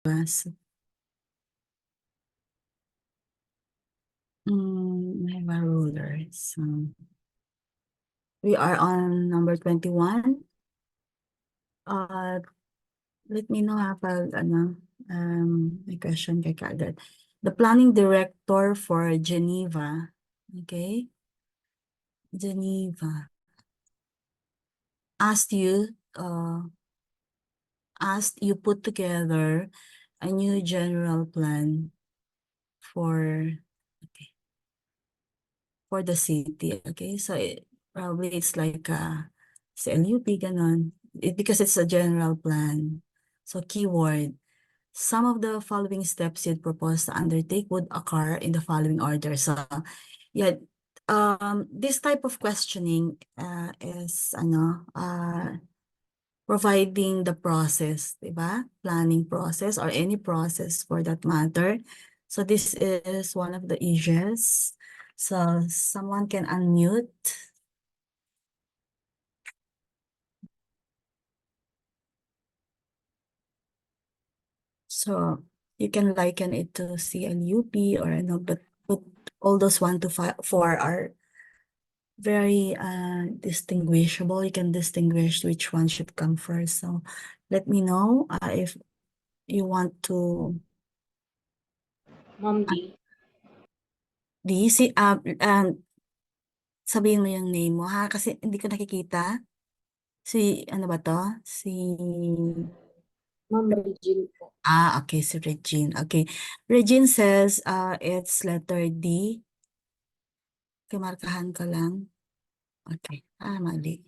us. I have a ruler. So we are on number 21. Uh, Let me know ha pag may question kay kaagad. The planning director for Geneva, okay? Geneva asked you, put together a new general plan for, okay, for the city, okay? So probably it's like sa LUP, ganon. Because it's a general plan. So keyword, some of the following steps you'd propose to undertake would occur in the following order. So, yeah, this type of questioning is providing the process, diba? Planning process or any process for that matter. So this is one of the issues. So someone can unmute. So you can liken it to CLUP or but all those 1 to 4 are very distinguishable. You can distinguish which one should come first. So let me know if you want to Ma'am D. sabihin mo yung name mo ha kasi hindi ko nakikita. Si ano ba to? Si Ma'am Regine po. okay, si Regine. Okay. Regine says it's letter D. Kimarkahan ko lang. Okay. Mali.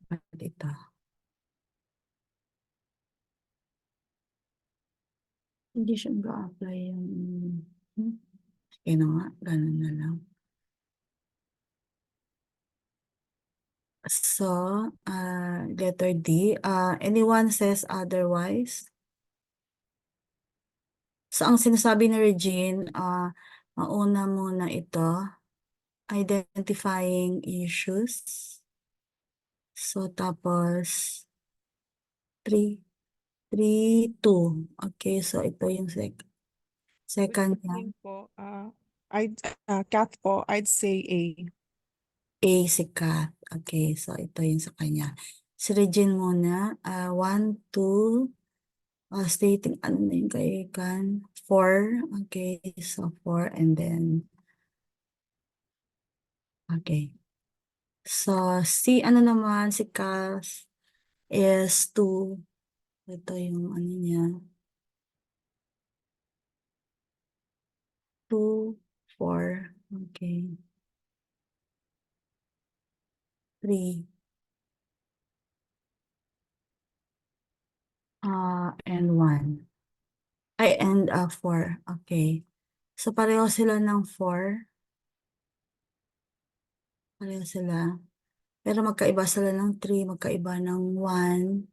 Mali ito. Hindi siya mag-apply yung okay na nga, ganun na lang. So, letter D. Anyone says otherwise? So, ang sinasabi ni Regine, mauna muna ito, identifying issues. So, tapos, 3, 2. Okay, so ito yung second niya. Po, Kath po, I'd say A. A, si Kat. Okay, so ito yung sa kanya. Si Regine muna, 1, 2, stating ano na yung kay Kan, 4. Okay, so 4 and then, okay. So, si ano naman, si Kath is 2. Ito yung ano niya. 2, 4. Okay. 3. And 1. Ay, and 4. Okay. So, pareho sila ng 4. Pareho sila. Pero magkaiba sila ng 3, magkaiba ng 1.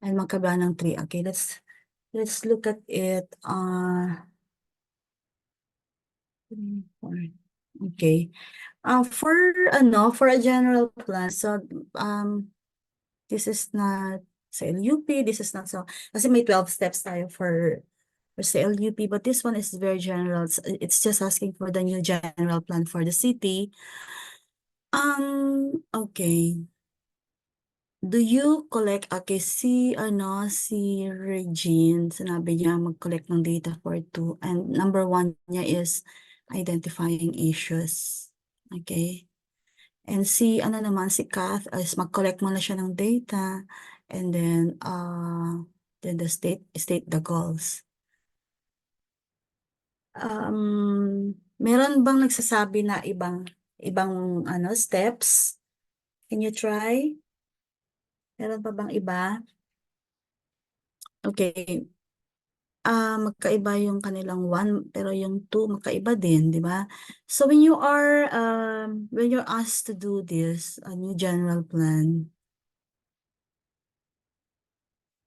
And magkaiba ng 3. Okay, let's look at it. 3, 4. Okay. For a general plan, so this is not sa LUP, this is not so, kasi may 12 steps tayo for sa LUP, but this one is very general. It's just asking for the new general plan for the city. Okay. Do you collect, okay, si Regine, sinabi niya mag-collect ng data for 2, and number 1 niya is identifying issues. Okay. And si si Kath is mag-collect muna siya ng data and then the state the goals. Meron bang nagsasabi na ibang steps? Can you try? Meron pa bang iba? Okay. Magkaiba yung kanilang 1 pero yung 2 magkaiba din, di ba? So when you're asked to do this, a new general plan,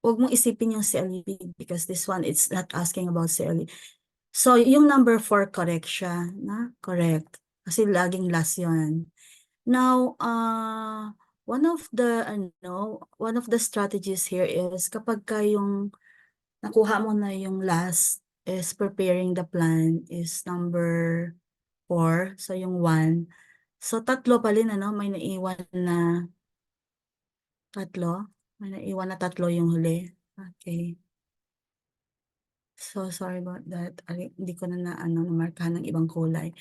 huwag mong isipin yung CLE because this one, it's not asking about CLE. So, yung number 4, correct siya, na? Correct. Kasi laging last yun. Now, one of the strategies here is kapag ka yung nakuha mo na yung last is preparing the plan is number 4, so yung 1. So tatlo pa rin may naiwan na tatlo. May naiwan na tatlo yung huli. Okay. So sorry about that. Hindi ko na namarkahan ng ibang kulay.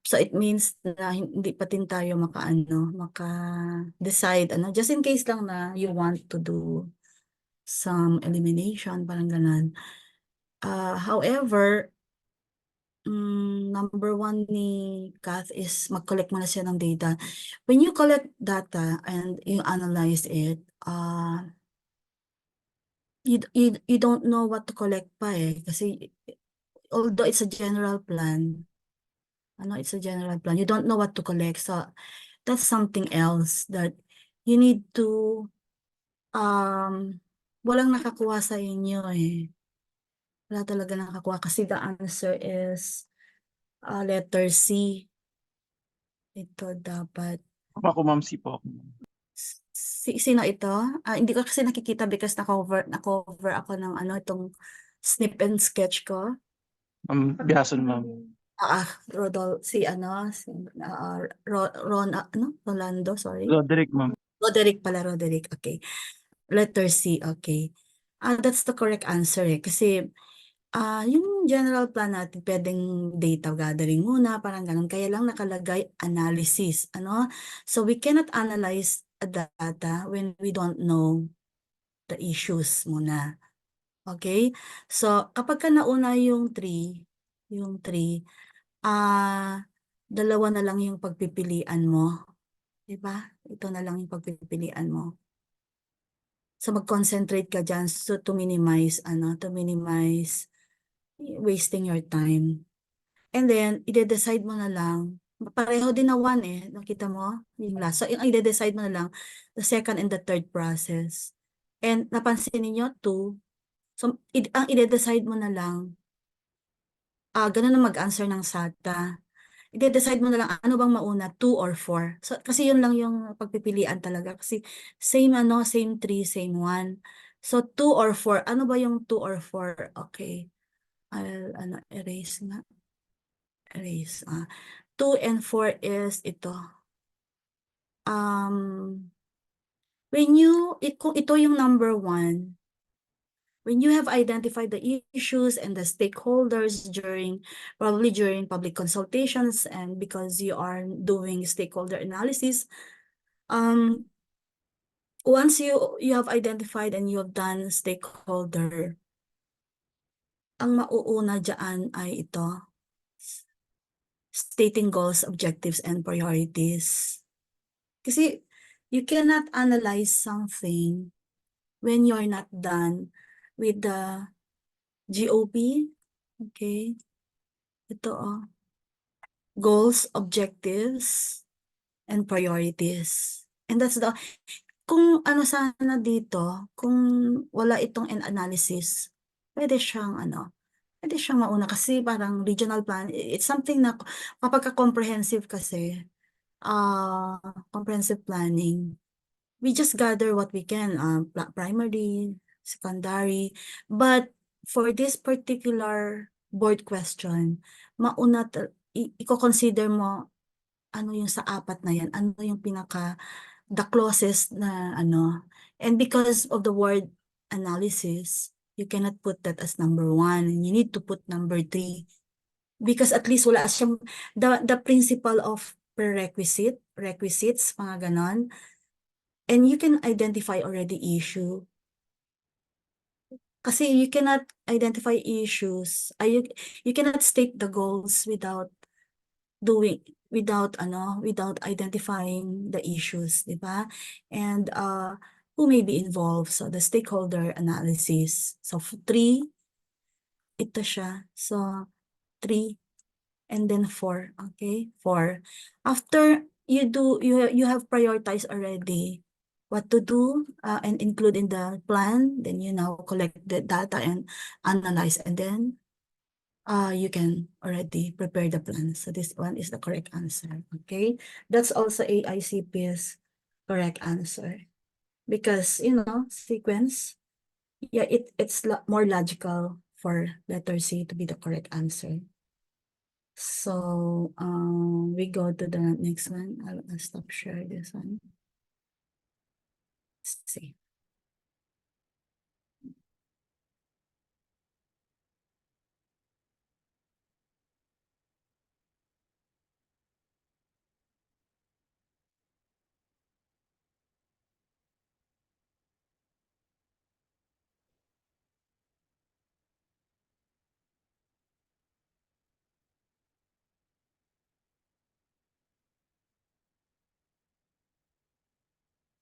So it means na hindi pa din tayo maka-decide, just in case lang na you want to do some elimination, parang ganun. However, number 1 ni Kath is mag-collect muna siya ng data. When you collect data and you analyze it, you don't know what to collect pa kasi although it's a general plan, it's a general plan, you don't know what to collect. So that's something else that you need to walang nakakuha sa inyo wala talaga nakakuha kasi the answer is letter C. Ito dapat Ako, ma'am, si po ako. sino ito? Hindi ko kasi nakikita because na-cover ako ng itong snip and sketch ko. Biason, ma'am. Rolando, sorry. Roderick, ma'am. Roderick, okay. Letter C, okay. That's the correct answer kasi yung general plan natin pwedeng data gathering muna, parang ganun. Kaya lang nakalagay analysis, So we cannot analyze a data when we don't know the issues muna. Okay? So kapag ka nauna yung 3, dalawa na lang yung pagpipilian mo. Diba? Ito na lang yung pagpipilian mo. So mag-concentrate ka dyan to minimize wasting your time. And then, ide-decide mo na lang, pareho din na 1 nakita mo? Yung last. So, yung ide-decide mo na lang, the second and the third process. And napansin niyo 2, so ang ide-decide mo na lang, ganun na mag-answer ng SATA. Ide-decide mo na lang, ano bang mauna, 2 or 4. So, kasi yun lang yung pagpipilian talaga. Kasi same 3, same 1. So, 2 or 4. Ano ba yung 2 or 4? Okay. I'll erase nga. Erase. 2 and 4 is ito. Kung ito yung number 1, when you have identified the issues and the stakeholders probably during public consultations and because you are doing stakeholder analysis, once you have identified and you have done stakeholder, ang mauuna dyan ay ito. Stating goals, objectives, and priorities. Kasi you cannot analyze something when you're not done with the GOP. Okay. Ito goals, objectives, and priorities. And that's kung sana dito, kung wala itong analysis, pwede siyang mauna kasi parang regional plan, it's something na kapag comprehensive kasi, comprehensive planning, we just gather what we can, primary, secondary, but for this particular board question, mauna i-consider mo yung sa 4 na yan, ano yung the closest na and because of the word analysis, you cannot put that as number 1, and you need to put number 3 because at least wala siyang the principle of requisites, mga ganon. And you can identify already issue. Kasi you cannot identify issues. You cannot state the goals without identifying the issues, di ba? And who may be involved. So the stakeholder analysis. So 3, ito siya. So 3 and then 4. Okay? 4. After you have prioritized already what to do and include in the plan, then you now collect the data and analyze, and then you can already prepare the plan. So this one is the correct answer. Okay, that's also AICP's correct answer. Because, sequence, yeah, it's more logical for letter C to be the correct answer. So, we go to the next one. I'll stop share this one. Let's see.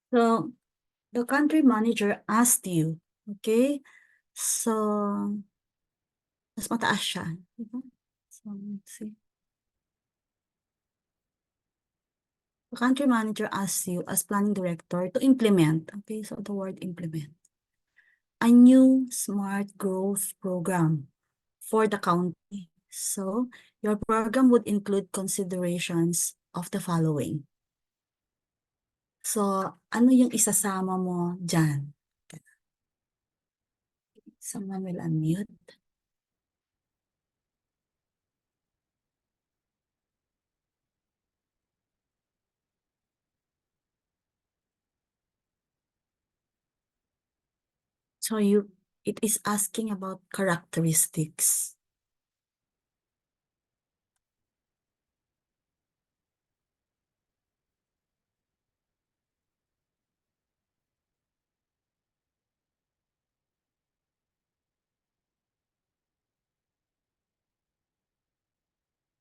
So, the country manager asked you, okay? So, mas mataas siya. Diba? So, let's see. The country manager asks you as planning director to implement, okay? So, the word implement, a new smart growth program for the county. So, your program would include considerations of the following. So, ano yung isasama mo dyan? Someone will unmute. So, it is asking about characteristics.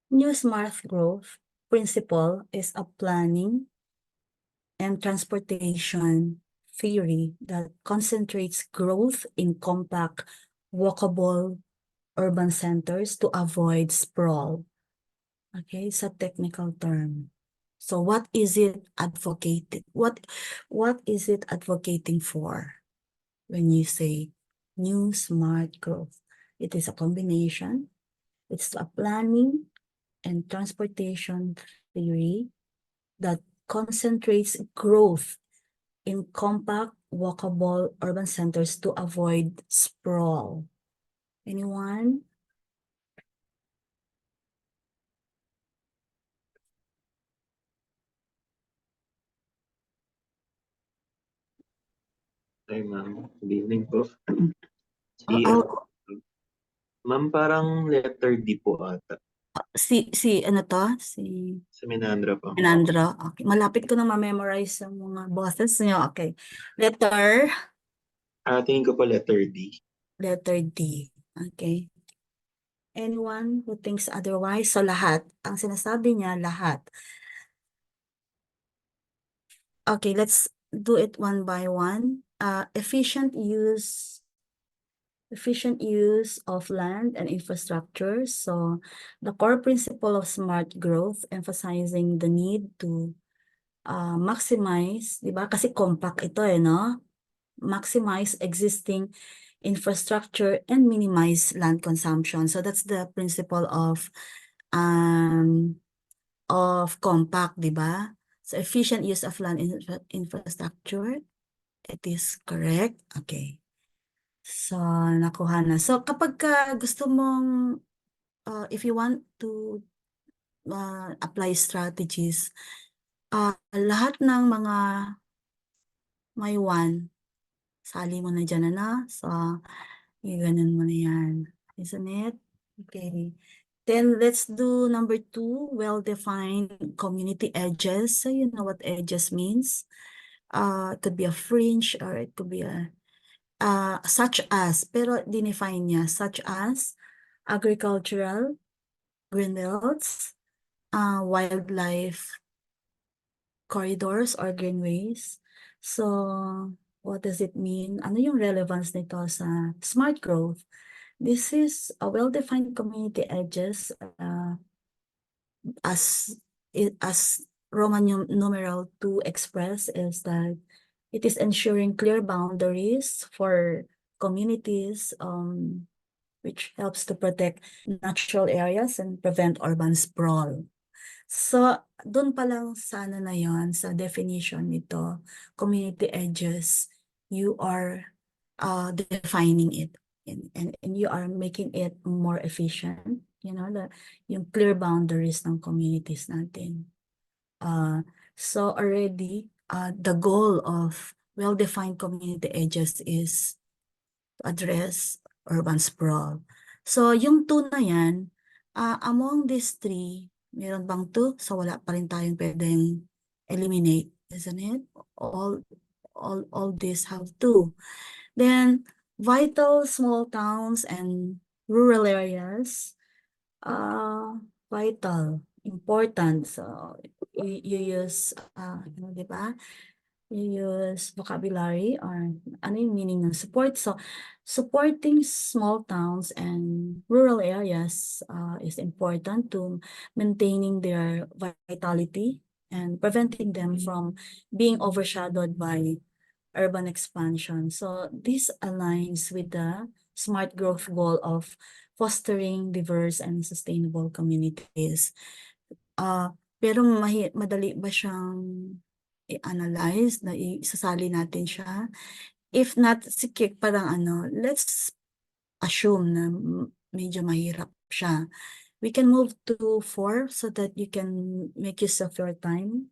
New smart growth principle is a planning and transportation theory that concentrates growth in compact, walkable urban centers to avoid sprawl. Okay, it's a technical term. So what is it advocating? What is it advocating for when you say new smart growth? It is a combination. It's a planning and transportation theory that concentrates growth in compact, walkable urban centers to avoid sprawl. Anyone? Hi, ma'am. Good evening po. Oh, Ma'am, parang letter D po ata. ano to? Si Sa Menandra po. Menandro. Okay. Malapit ko na ma-memorize ang mga bosses niyo. Okay. Letter Tingin ko po letter D. D. Okay. Anyone who thinks otherwise? So lahat. Ang sinasabi niya, lahat. Okay, let's do it one by one. Efficient use of land and infrastructure. So the core principle of smart growth, emphasizing the need to maximize, di ba? Kasi compact ito no? Maximize existing infrastructure and minimize land consumption. So that's the principle of compact, di ba? So efficient use of land infrastructure. It is correct. Okay. So, nakuha na. So, kapag gusto mong, if you want to apply strategies, lahat ng mga may one, sali mo na dyan, So, ganun mo na yan. Isn't it? Okay. Then, let's do number 2, well-defined community edges. So, you know what edges means. It could be a fringe or it could be a such as, pero dinefine niya, such as agricultural, green belts, wildlife corridors or greenways. So, what does it mean? Ano yung relevance nito sa smart growth? This is a well-defined community edges as Roman numeral 2 express is that it is ensuring clear boundaries for communities, which helps to protect natural areas and prevent urban sprawl. So, dun pa lang sa ano na yon, sa definition nito, community edges, you are defining it and you are making it more efficient, you know, yung clear boundaries ng communities natin. So already, the goal of well-defined community edges is to address urban sprawl. So yung two na yan, among these three, meron bang two? So wala pa rin tayong pwedeng eliminate, isn't it? All these have two. Then vital small towns and rural areas, vital, important. So you use, di ba? You use vocabulary or ano yung meaning ng support. So supporting small towns and rural areas is important to maintaining their vitality and preventing them from being overshadowed by urban expansion. So this aligns with the smart growth goal of fostering diverse and sustainable communities. Pero madali ba siyang i-analyze na isasali natin siya? If not, sige, parang let's assume na medyo mahirap siya. We can move to 4 so that you can make use of your time.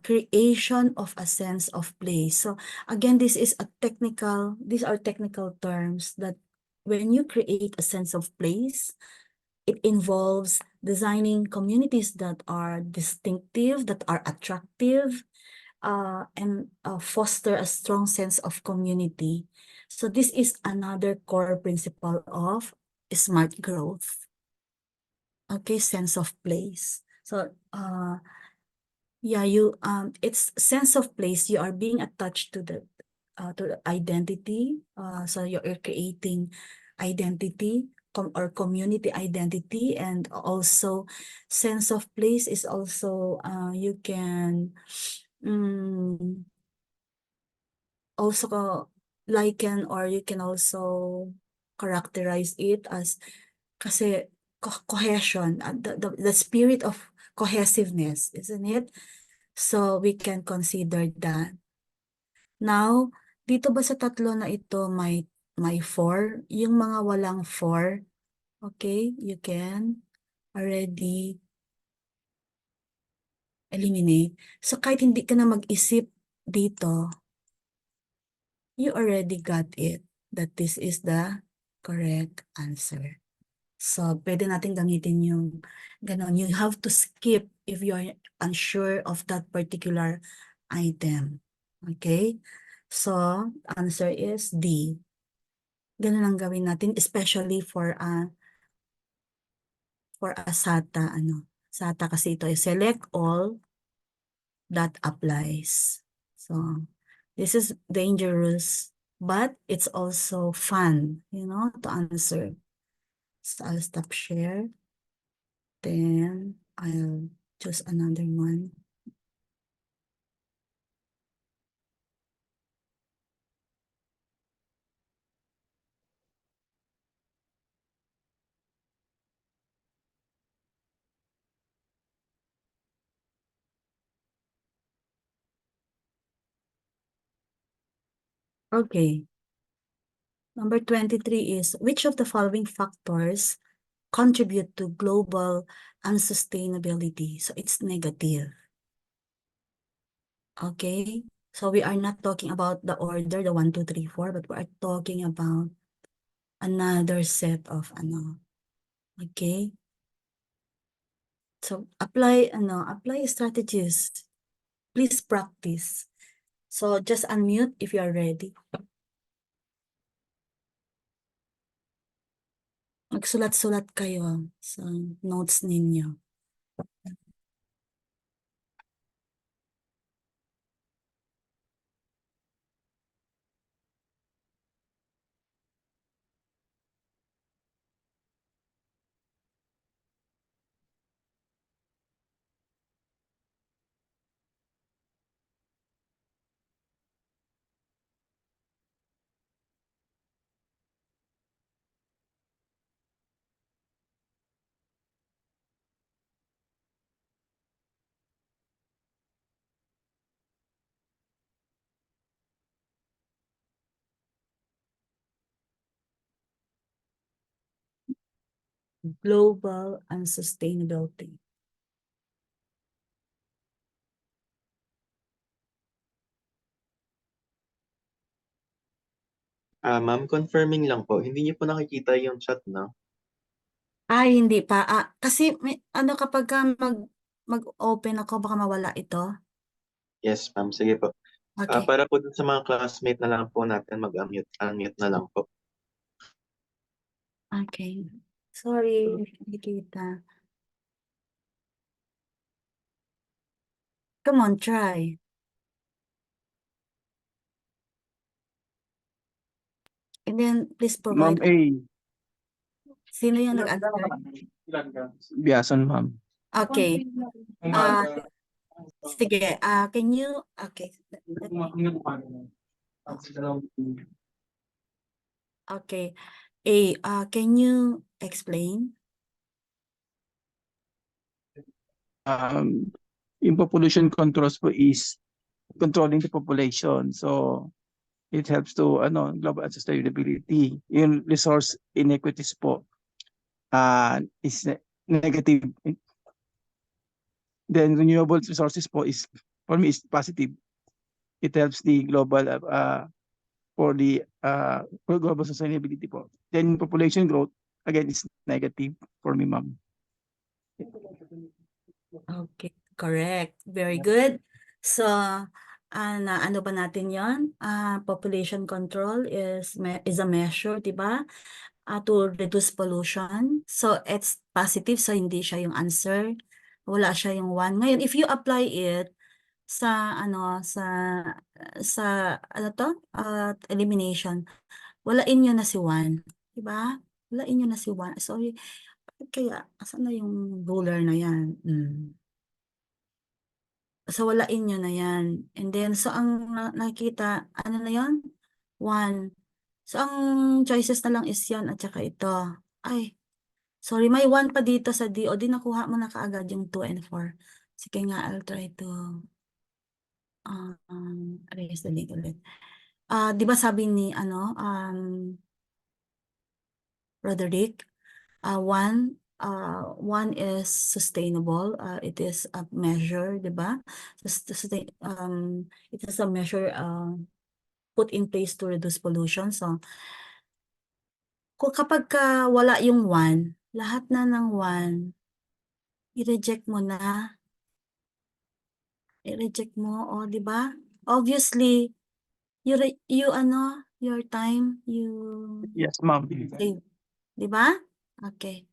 Creation of a sense of place. So again, these are technical terms that when you create a sense of place, it involves designing communities that are distinctive, that are attractive, and foster a strong sense of community. So this is another core principle of smart growth. Okay, sense of place. So yeah, it's sense of place. You are being attached to the identity. So you're creating identity or community identity, and also sense of place is also you can also liken, or you can also characterize it as kasi cohesion, the spirit of cohesiveness, isn't it? So we can consider that. Now, dito ba sa tatlo na ito may 4? Yung mga walang 4, okay, you can already eliminate. So kahit hindi ka na mag-isip dito, you already got it, that this is the correct answer. So pwede natin gamitin yung ganon. You have to skip if you're unsure of that particular item. Okay? So, answer is D. Ganun ang gawin natin, especially for a SATA, SATA kasi ito is select all that applies. So, this is dangerous, but it's also fun, to answer. So, I'll stop share. Then, I'll choose another one. Okay. Number 23 is, which of the following factors contribute to global unsustainability? So it's negative. Okay. So we are not talking about the order, the 1, 2, 3, 4, but we are talking about another set of Okay. So apply strategies. Please practice. So just unmute if you are ready. Magsulat-sulat kayo sa notes ninyo. global unsustainability. Ma'am, confirming lang po. Hindi niyo po nakikita yung chat, no? Ay, hindi pa. Kasi may, ano kapag ka mag-open ako, baka mawala ito. Yes, ma'am. Sige po. Okay. Para po dun sa mga classmate na lang po natin, mag-unmute na lang po. Okay. Sorry, hindi kita. Come on, try. And then, please Ma'am provide. A. Sino yung nag-answer? Biasan, ma'am. Okay. Sige. Can you, okay. Okay. Can you explain? Yung population controls po is controlling the population. So, it helps to global sustainability. Yung resource inequities po is negative. Then renewable resources po is, for me, is positive. It helps the global for global sustainability po. Then population growth again is negative for me, ma'am. Okay, correct. Very good. So, ano ba natin yon? Population control is a measure, di ba? To reduce pollution. So, it's positive. So, hindi siya yung answer. Wala siya yung one. Ngayon, if you apply it sa, ano to? Elimination. Walain nyo na si one. Di ba? Walain nyo na si one. Sorry. Kaya, asan na yung ruler na yan? So, walain nyo na yan. And then, so, ang nakikita, ano na yan? 1. So, ang choices na lang is yan at saka ito. Ay, sorry, may 1 pa dito sa D. O, di nakuha mo na kaagad yung 2 and 4. Sige nga, I'll try to erase the link ulit. Di ba sabi ni, Roderick, one is sustainable. It is a measure, di ba? It is a measure put in place to reduce pollution. So, kapag wala yung 1, lahat na ng 1, i-reject mo na. I-reject mo, o, di ba? Obviously, your time, you Yes, ma'am. save. Di ba? Okay.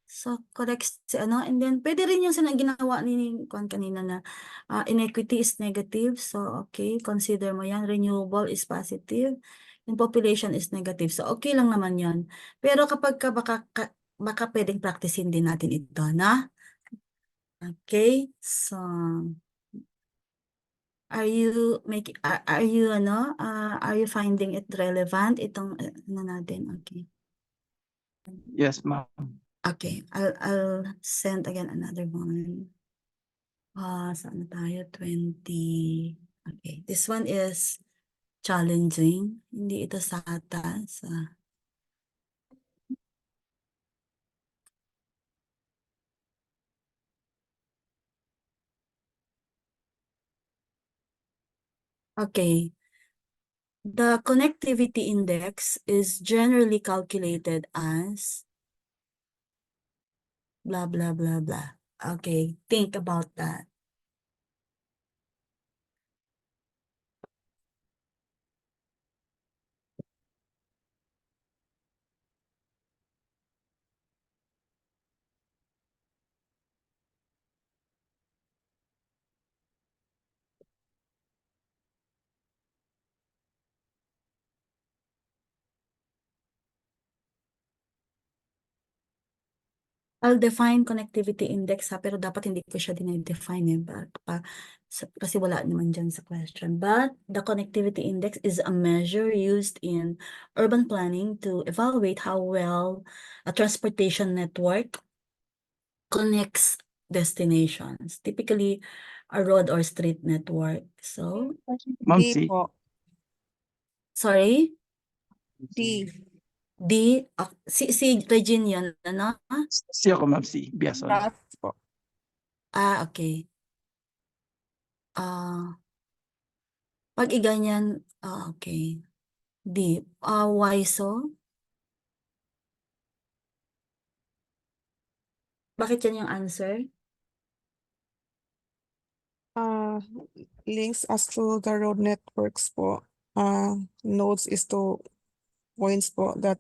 So, correct si and then, pwede rin yung ginawa ni Kwan kanina na inequity is negative. So, okay, consider mo yan. Renewable is positive. Yung population is negative. So, okay lang naman yan. Pero kapag baka pwedeng practicein din natin ito, na? Okay, so, are you finding it relevant? Itong, natin, okay. Yes, ma'am. Okay, I'll send again another one. Saan na tayo? 20. Okay, this one is challenging. Hindi ito sa atas. Okay. The connectivity index is generally calculated as blah, blah, blah, blah. Okay, think about that. I'll define connectivity index pero dapat hindi ko siya dinedefine kasi wala naman dyan sa question. But the connectivity index is a measure used in urban planning to evaluate how well a transportation network connects destinations, typically a road or street network. So, Ma'am D C. po. sorry? D. D, si Regine yun, ano? Si ako, ma'am, si Biason. Kath po. Okay. Pag iganyan, okay. D, why so? Bakit yan yung answer? Links as to the road networks po. Nodes is to points po that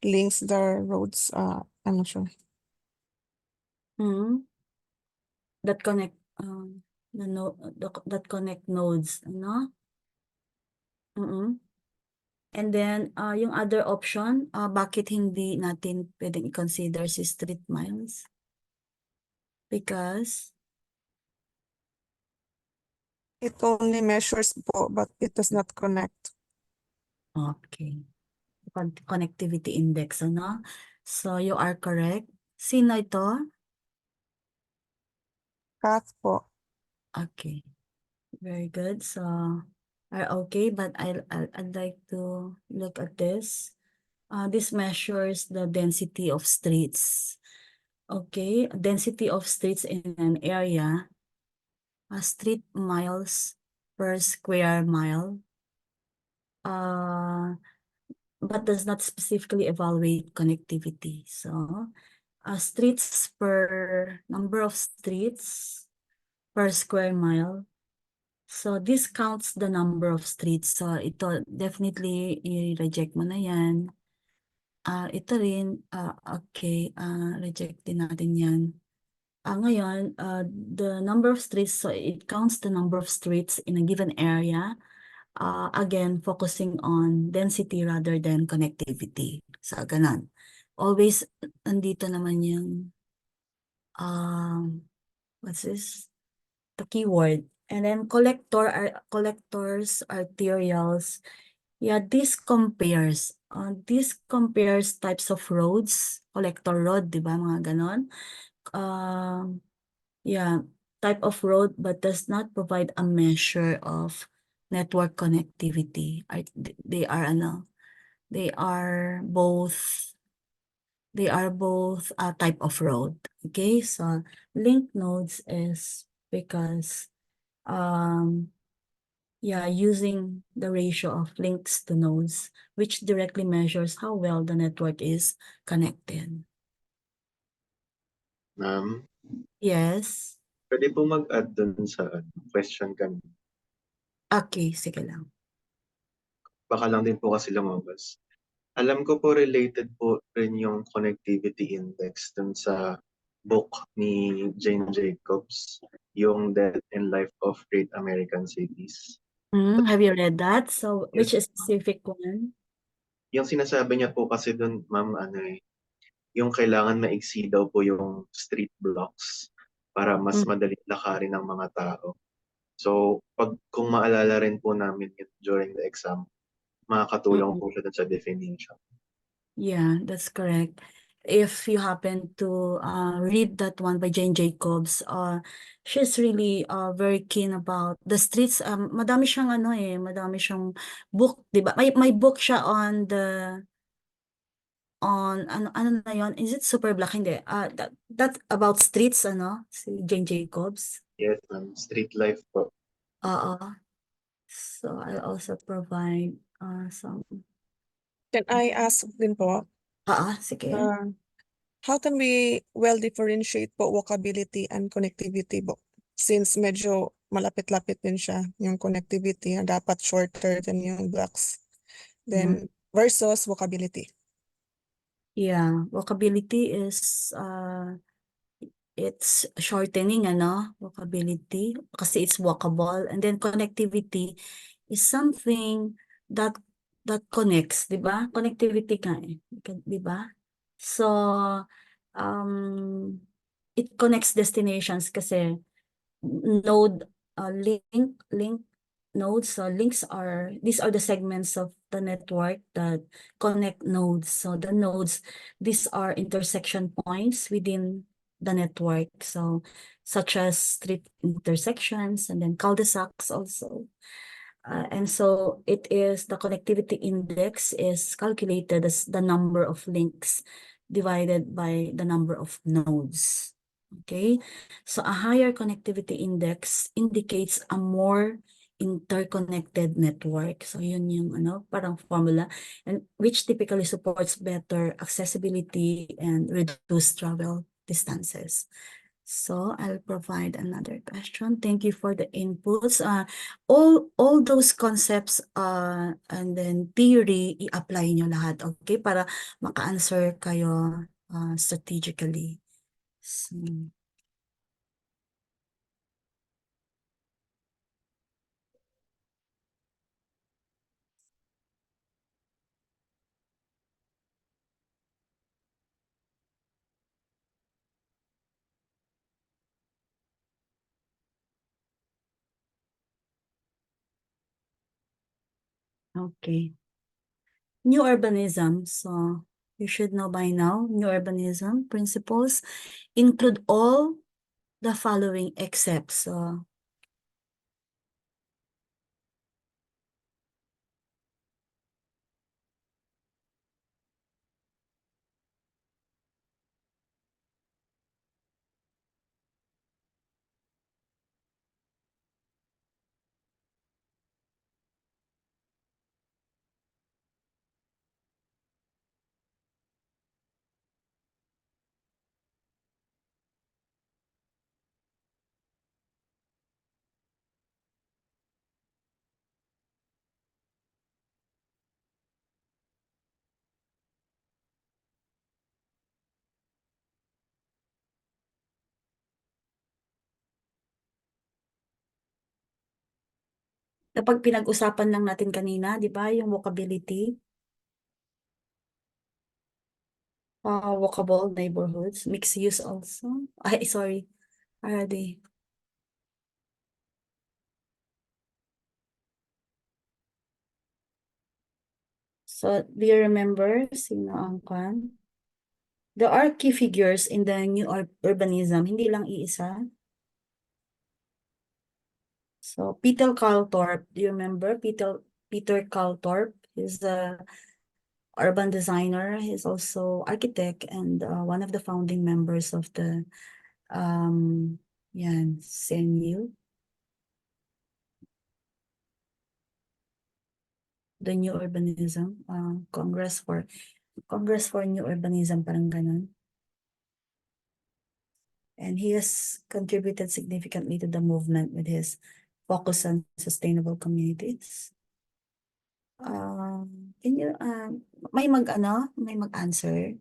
links the roads. I'm not sure. That connect that connect nodes, ano? And then yung other option, bakit hindi natin pwedeng i-consider si street miles? Because It only measures po, but it does not connect. okay. Connectivity index, ano? So you are correct. Sino ito? Kath po. Okay. Very good. So are okay, but I'd like to look at this. This measures the density of streets. Okay, density of streets in an area, street miles per square mile, but does not specifically evaluate connectivity. So, streets per number of streets per square mile. So, this counts the number of streets. So, ito definitely i-reject mo na yan. Ito rin, okay, reject din natin yan. Ngayon, the number of streets, so it counts the number of streets in a given area. Again, focusing on density rather than connectivity. So, ganun. Always, nandito naman yung, what's this? The keyword. And then collectors, arterials. Yeah, this compares types of roads, collector road, di ba, mga ganon. Yeah, type of road, but does not provide a measure of network connectivity. They are both a type of road. Okay, so link nodes is because using the ratio of links to nodes, which directly measures how well the network is connected. Ma'am, Yes. pwede po mag-add dun sa question kanina. Okay, sige lang. Baka lang din po kasi lumabas. Alam ko po related po rin yung connectivity index dun sa book ni Jane Jacobs, yung Death and Life of Great American Cities. Have you read that? So, which Yes. specific one? Yung sinasabi niya po kasi dun, ma'am, yung kailangan maiksi daw po yung street blocks para mas madaling lakarin ng mga tao. So, kung maalala rin po namin yun during the exam, makakatulong po siya dun sa definition. Yeah, that's correct. If you happen to read that one by Jane Jacobs, she's really very keen about the streets. Madami siyang madami siyang book, 'di ba? May book siya on ano na 'yon? Is it Super Black? Hindi. That about streets, si Jane Jacobs. Yes, ma'am. Street life po. So I'll also provide some. Can I ask din po? Sige. How can we well differentiate po walkability and connectivity po? Since medyo malapit-lapit din siya yung connectivity na dapat shorter than yung blocks. Then versus walkability. Yeah, walkability is it's shortening, walkability kasi it's walkable, and then connectivity is something that connects, 'di ba? Connectivity ka 'di ba? So it connects destinations kasi node link nodes. So these are the segments of the network that connect nodes. So the nodes, these are intersection points within the network. So such as street intersections and then cul-de-sacs also. And so it is the connectivity index is calculated as the number of links divided by the number of nodes. Okay, so a higher connectivity index indicates a more interconnected network. So yun yung parang formula, and which typically supports better accessibility and reduced travel distances. So I'll provide another question. Thank you for the inputs. All those concepts and then theory i-apply nyo lahat, okay? Para maka-answer kayo strategically. So, okay. New urbanism. So you should know by now, new urbanism principles include all the following except. So kapag pinag-usapan lang natin kanina, di ba, yung walkability, walkable neighborhoods, mixed use also. Ay, sorry, already. So, do you remember, sino ang kwan? There are key figures in the new urbanism, hindi lang iisa. So, Peter Calthorpe, do you remember? Peter Calthorpe is the urban designer. He's also architect and one of the founding members of the CNU. The New Urbanism, Congress for New Urbanism, parang ganun. And he has contributed significantly to the movement with his focus on sustainable communities. Can you, may mag-answer?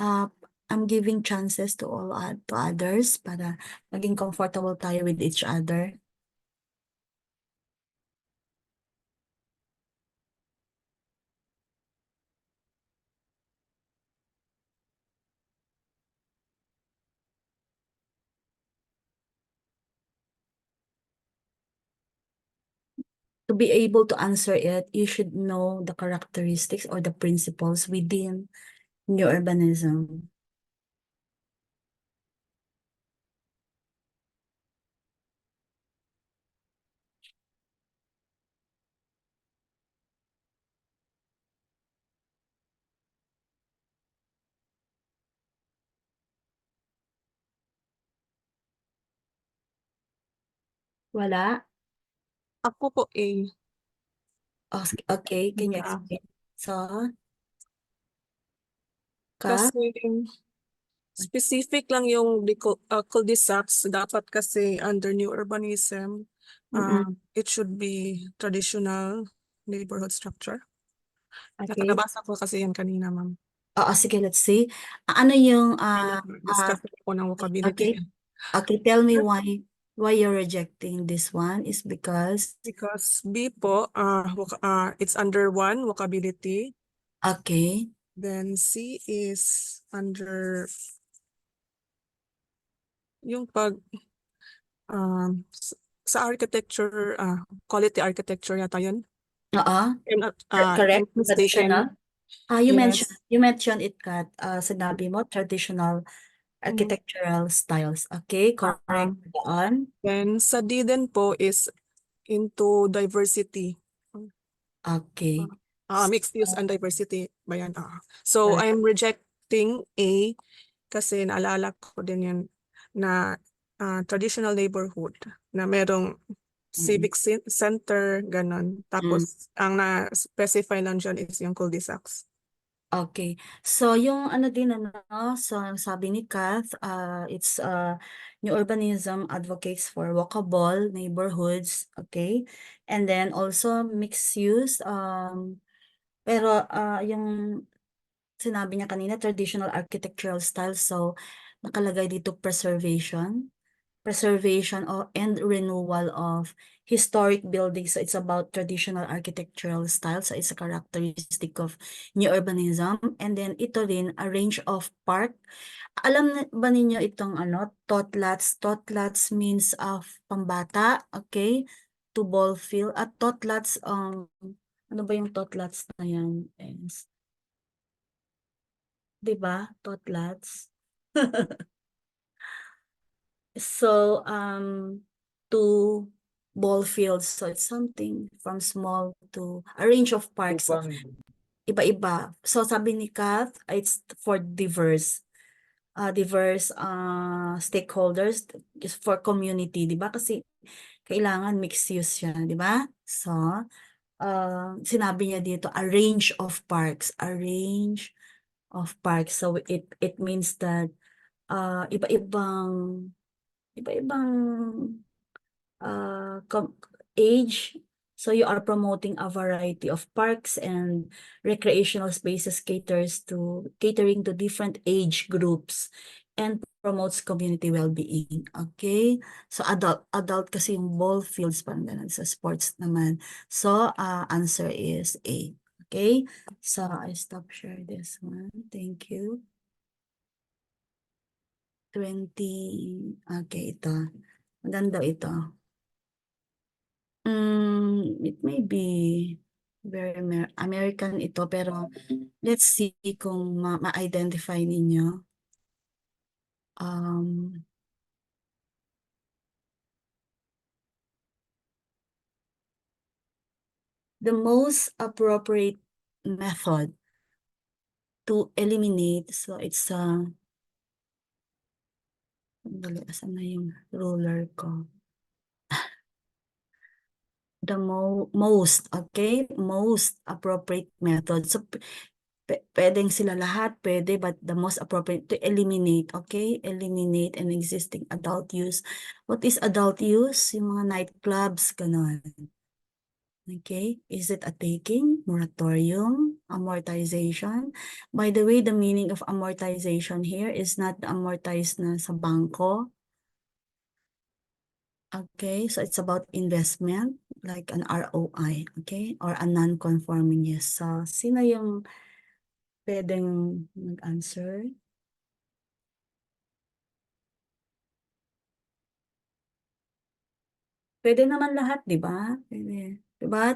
I'm giving chances to all to others para maging comfortable tayo with each other. To be able to answer it, you should know the characteristics or the principles within new urbanism. Wala? Ako po A. Okay, can you Ah. explain? So, Kasi specific lang yung cul-de-sacs, dapat kasi under new urbanism, it should be traditional neighborhood structure. Okay. Nabasa ko kasi yan kanina, ma'am. Sige, let's see. Ano yung, Discuss ko ng walkability. okay, tell me why you're rejecting this one is because, Because B po, it's under 1, walkability. okay, Then C is under yung pag sa architecture, quality architecture yata yun. correct, traditional. You Yes. mentioned it, Kat, sinabi mo, traditional architectural styles. Okay, correct on. Then sa D din po is into diversity. Okay. Mixed use and diversity ba yan? So Correct. I'm rejecting A kasi naalala ko din yun na traditional neighborhood na merong civic center, ganon. Tapos ang na-specify lang dyan is yung cul-de-sacs. Okay. So yung ano din so sabi ni Kath, it's New Urbanism advocates for walkable neighborhoods, okay? And then also mixed use, pero yung sinabi niya kanina traditional architectural style, so nakalagay dito preservation and renewal of historic buildings. So it's about traditional architectural style. So it's a characteristic of new urbanism. And then ito rin, a range of park. Alam ba ninyo itong totlats? Totlats means pambata, okay? To ball field. At totlats, ano ba yung totlats na yan? Yes. Diba? Totlats. So, to ball fields. So it's something from small to a range of parks. Iba-iba. So sabi ni Kath, it's for diverse stakeholders, for community, di ba? Kasi kailangan mixed use siya, di ba? So, sinabi niya dito, a range of parks. So it means that iba-ibang age. So you are promoting a variety of parks and recreational spaces catering to different age groups and promotes community well-being. Okay? So adult kasi yung ball fields, parang ganun, sa sports naman. So answer is A. Okay? So I stop share this one. Thank you. 20. Okay, ito. Maganda ito. It may be very American ito, pero let's see kung ma-identify ninyo. The most appropriate method to eliminate, so it's asan na yung ruler ko? The most, okay? Most appropriate method. So, pwedeng sila lahat, pwede, but the most appropriate to eliminate, okay? Eliminate an existing adult use. What is adult use? Yung mga nightclubs, ganon. Okay? Is it a taking, moratorium, amortization? By the way, the meaning of amortization here is not amortize na sa bangko. Okay, so it's about investment, like an ROI, okay? Or a non-conforming yes. So, sino yung pwedeng mag-answer? Pwede naman lahat, di ba? Pwede. Diba?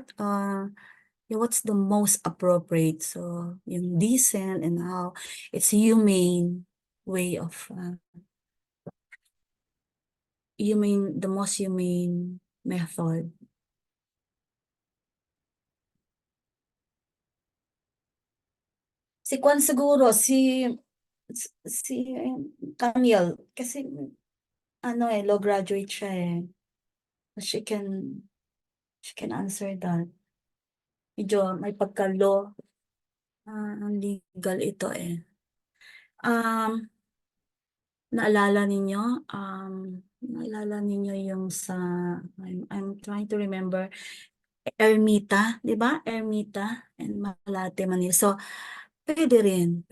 What's the most appropriate? So, yung decent and how it's humane way of, the most humane method. Si Kwan siguro, si Camille, kasi law graduate siya eh. She can answer that. Medyo may pagka-law, legal ito eh. Naalala ninyo yung sa, I'm trying to remember, Ermita, di ba? Ermita and Malate, Manila. So, pwede rin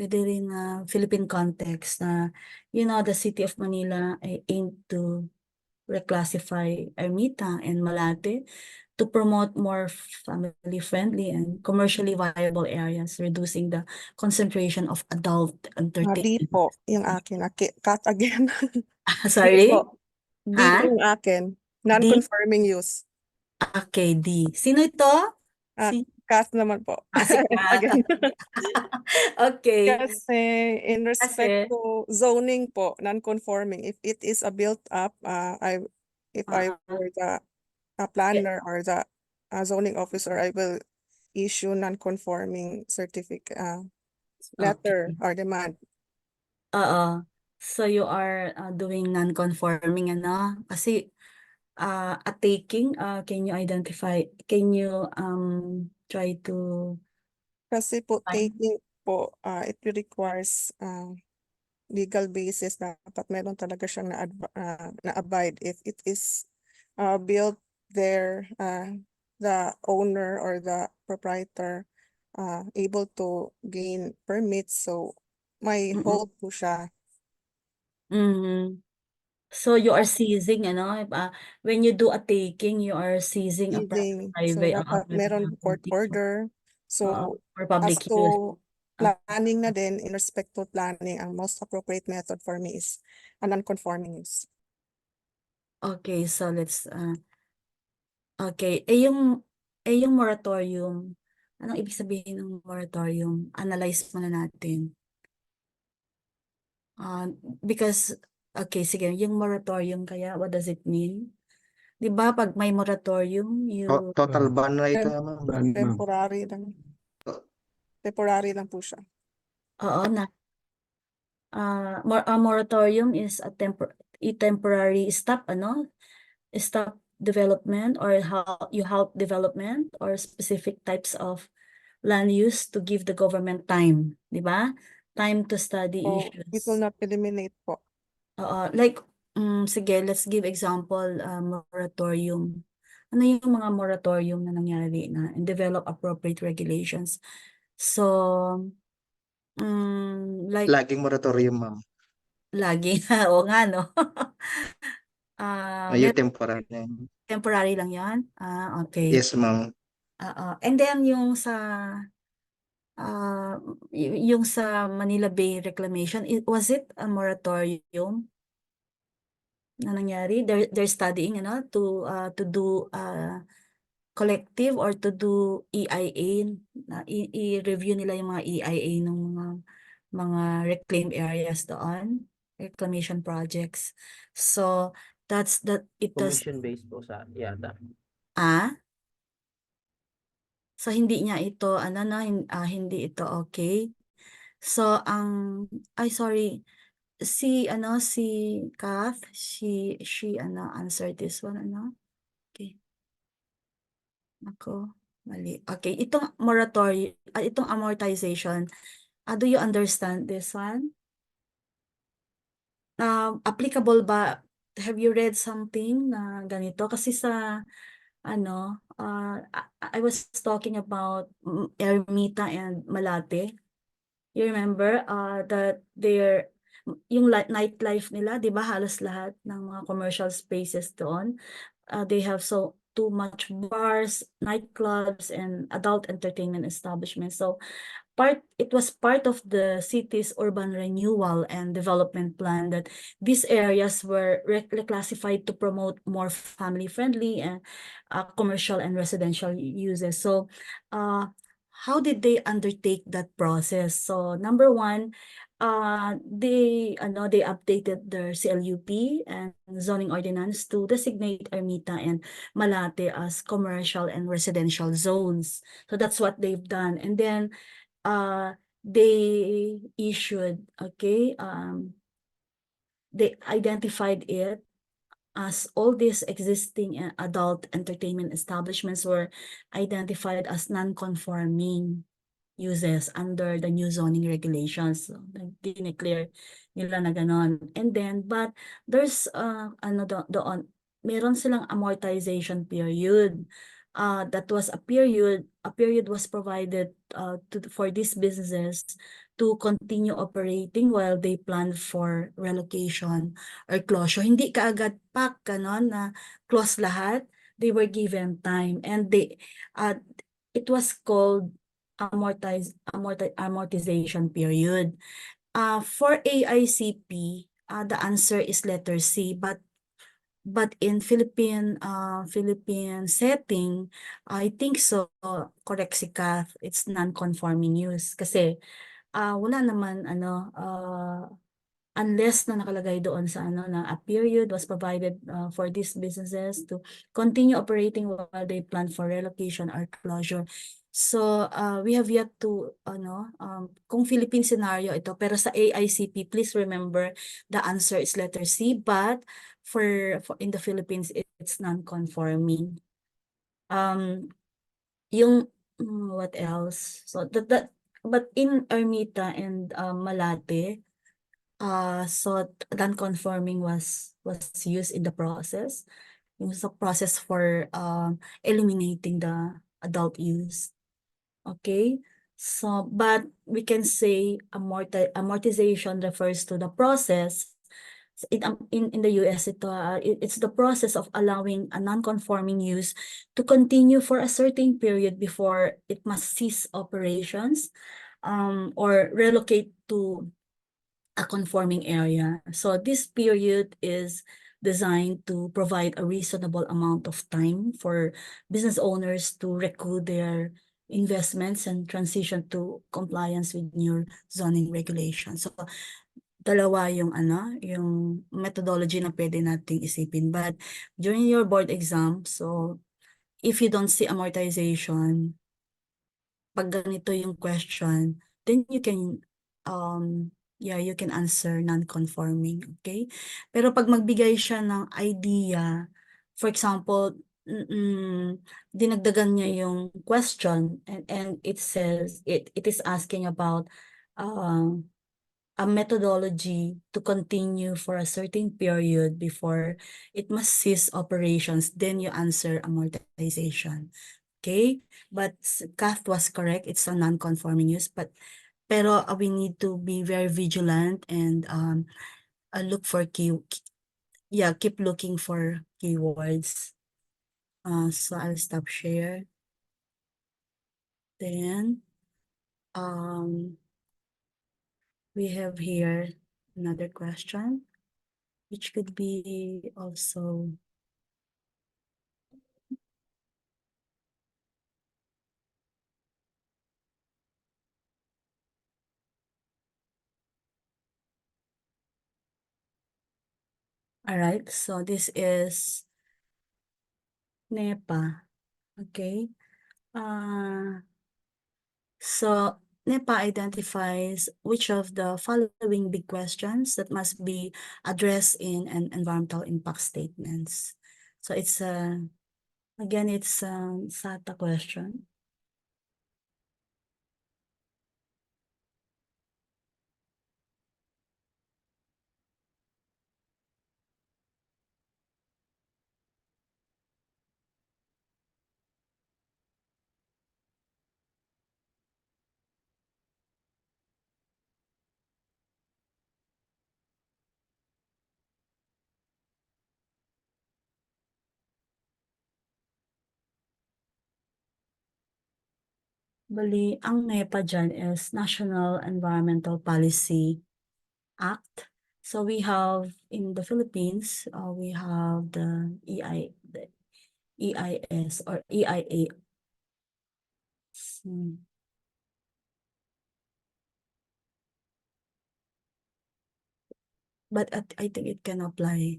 Philippine context na, the city of Manila aimed to reclassify Ermita and Malate to promote more family-friendly and commercially viable areas, reducing the concentration of adult D entertainment. po, yung akin. Cut again. D Sorry? po. D Ha? po yung akin. Non-conforming use. Okay, D. Sino ito? Cut naman po. Si Kat. Again. Okay. Kasi in respect to zoning po, non-conforming, if it is a built up, if I were the planner or the zoning officer, I will issue non-conforming certificate, letter or demand. Oo. So you are doing non-conforming ano? Kasi a taking, can you try to Kasi po find? taking po, it requires legal basis. Dapat meron talaga siyang na-abide if it is built there, the owner or the proprietor able to gain permits, so may Mm-mm. hold po siya. Mhm. So you are seizing ano, when you do a taking, you are seizing a Seizing. So private dapat meron court property order. So for as public use. to planning na din, in respect to planning, ang most appropriate method for me is a non-conforming use. Okay, so let's okay, yung moratorium, anong ibig sabihin ng moratorium? Analyze muna natin. Because okay, sige, yung moratorium kaya what does it mean? 'Di ba pag may moratorium, Total ban na ito, Tem- ma'am. Temporary lang. Temporary lang po siya. oo na a moratorium is a temporary stop stop development or you help development or specific types of land use to give the government time, di ba? Time to study So it will issues. not eliminate po. Like, sige, let's give example, moratorium. Ano yung mga moratorium na nangyari na and develop appropriate regulations. So, like, Laging moratorium, ma'am. lagi, oo nga, no? Yung temporary na yun. Temporary lang yan? Okay. Yes, ma'am. And then yung sa Manila Bay Reclamation, was it a moratorium na nangyari? They're studying to do collective or to do EIA, i-review nila yung mga EIA ng mga reclaimed areas doon, reclamation projects. So that's it does Commission-based po sa yata. So hindi niya ito hindi ito okay. So sorry, si Kath, she answered this one Okay. Ako, mali. Okay, itong moratorium, itong amortization, do you understand this one? Applicable ba? Have you read something na ganito? Kasi sa I was talking about Ermita and Malate. You remember that yung nightlife nila, di ba halos lahat ng mga commercial spaces doon, they have too much bars, nightclubs, and adult entertainment establishments. So it was part of the city's urban renewal and development plan that these areas were reclassified to promote more family-friendly and commercial and residential uses. So how did they undertake that process? So number one, they updated their CLUP and zoning ordinance to designate Ermita and Malate as commercial and residential zones. So that's what they've done. And then they issued, they identified it as all these existing adult entertainment establishments were identified as non-conforming uses under the new zoning regulations. So, dineclare nila na ganon. And then, but there's, meron silang amortization period. That was a period was provided for these businesses to continue operating while they plan for relocation or closure. Hindi kaagad ganon na close lahat. They were given time and it was called amortization period. For AICP, the answer is letter C, but in Philippine setting, I think so, correct si Kath, it's non-conforming use kasi wala naman unless na nakalagay doon sa ano na a period was provided for these businesses to continue operating while they plan for relocation or closure. So we have yet to kung Philippine scenario ito, pero sa AICP, please remember the answer is letter C, but for in the Philippines it's non-conforming. Yung what else? So that but in Ermita and Malate, so non-conforming was used in the process. Yung sa process for eliminating the adult use. Okay? So, but we can say amortization refers to the process. In the US, it's the process of allowing a non-conforming use to continue for a certain period before it must cease operations or relocate to a conforming area. So this period is designed to provide a reasonable amount of time for business owners to recoup their investments and transition to compliance with new zoning regulations. So dalawa yung yung methodology na pwede nating isipin. But during your board exam, so if you don't see amortization, pag ganito yung question, then you can you can answer non-conforming, okay? Pero pag magbigay siya ng idea, for example, dinagdagan niya yung question and it says it is asking about a methodology to continue for a certain period before it must cease operations, then you answer amortization. Okay? But Kath was correct, it's a non-conforming use, pero we need to be very vigilant and look for keep looking for keywords. So I'll stop share. Then we have here another question, which could be also all right. So this is NEPA. Okay. So NEPA identifies which of the following big questions that must be addressed in an environmental impact statements. So it's again, it's a SATA question. Bali, ang NEPA dyan is National Environmental Policy Act. So we have in the Philippines, we have the EIS or EIA. But I think it can apply.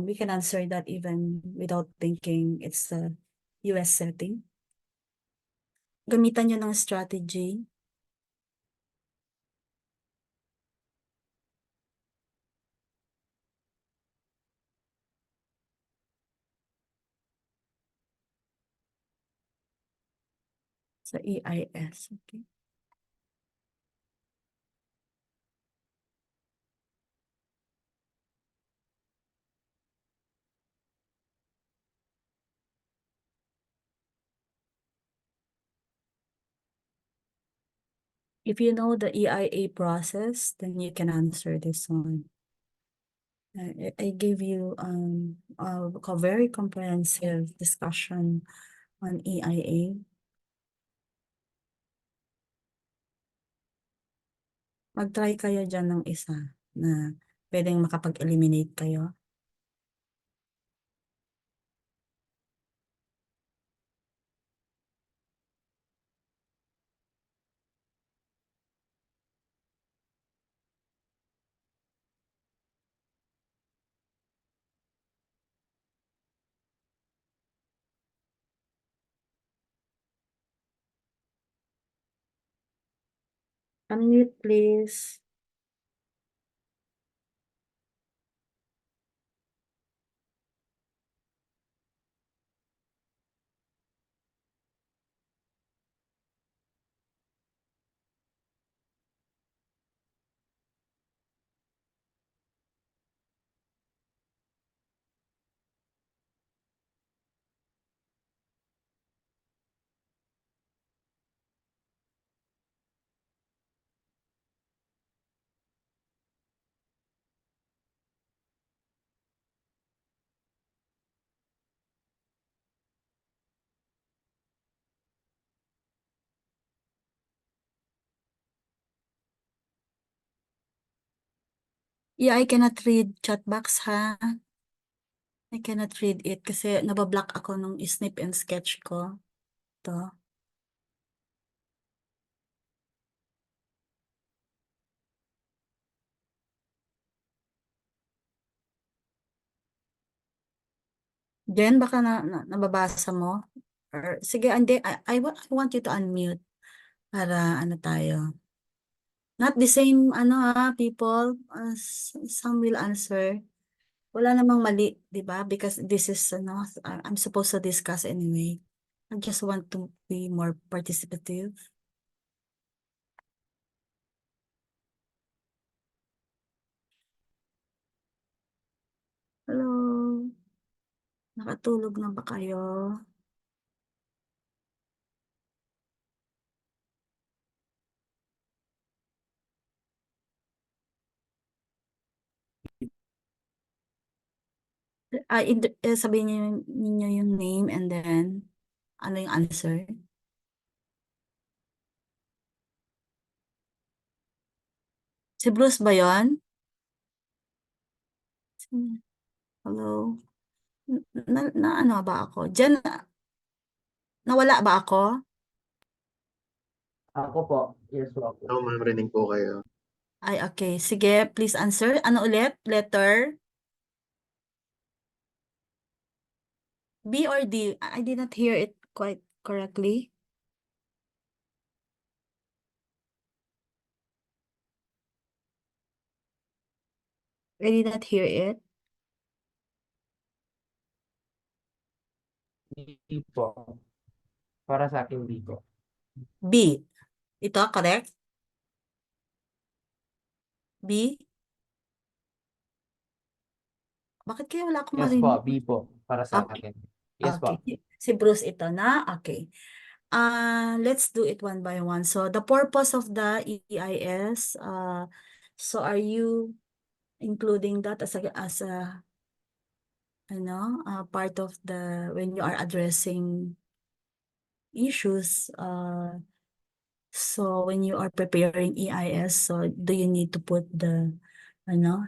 We can answer that even without thinking it's a US setting. Gamitan nyo ng strategy. Sa EIS. Okay. If you know the EIA process, then you can answer this one. I gave you a very comprehensive discussion on EIA. Mag-try kayo dyan ng isa na pwedeng makapag-eliminate kayo. Unmute, please. Yeah, I cannot read chat box, ha? I cannot read it kasi nabablock ako nung snip and sketch ko. To. Jen, baka nababasa mo? Or, sige, hindi, I want you to unmute para ano tayo. Not the same, people, some will answer. Wala namang mali, di ba? Because this is, I'm supposed to discuss anyway. I just want to be more participative. Hello? Nakatulog na ba kayo? Sabihin ninyo yung name and then ano yung answer? Si Bruce ba yun? Hello? Ano ba ako? Diyan, nawala ba ako? Ako po. Yes po ako. Oo, ma'am, rinig po kayo. Ay, okay. Sige, please answer. Ano ulit? Letter? B or D? I did not hear it quite correctly. I did not hear it. Hindi po. Para sa akin, hindi po. B. Ito, correct? B? Bakit kaya wala akong Yes po, marinig? B po. Para sa Okay. akin. Yes po. Okay. Si Bruce ito na. Okay. Let's do it one by one. So the purpose of the EIS, so are you including that as a part of the when you are addressing issues, so when you are preparing EIS, so do you need to put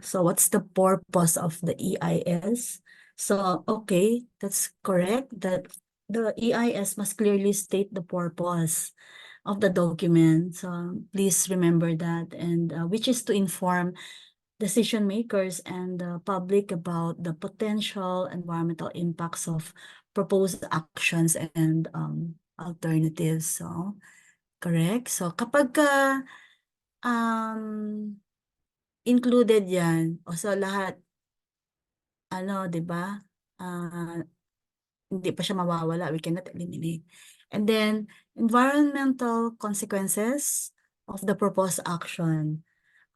so what's the purpose of the EIS? So, okay, that's correct, that the EIS must clearly state the purpose of the document. So please remember that, and which is to inform decision makers and the public about the potential environmental impacts of proposed actions and alternatives. So, correct. So, kapag included yan, o so lahat, 'di ba? Hindi pa siya mawawala, we cannot eliminate. And then, environmental consequences of the proposed action.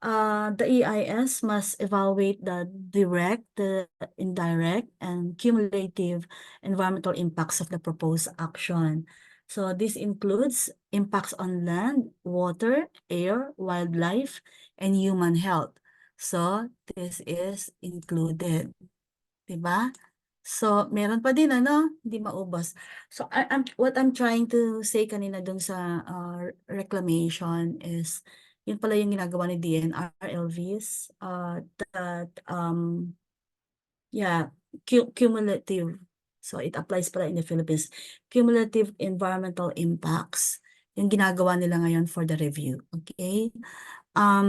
The EIS must evaluate the direct, the indirect, and cumulative environmental impacts of the proposed action. So this includes impacts on land, water, air, wildlife, and human health. So this is included. Diba? So, meron pa din, hindi maubos. So, what I'm trying to say kanina dun sa reclamation is, yun pala yung ginagawa ni DNR, LVs, that, yeah, cumulative. So, it applies pala in the Philippines. Cumulative environmental impacts, yung ginagawa nila ngayon for the review. Okay?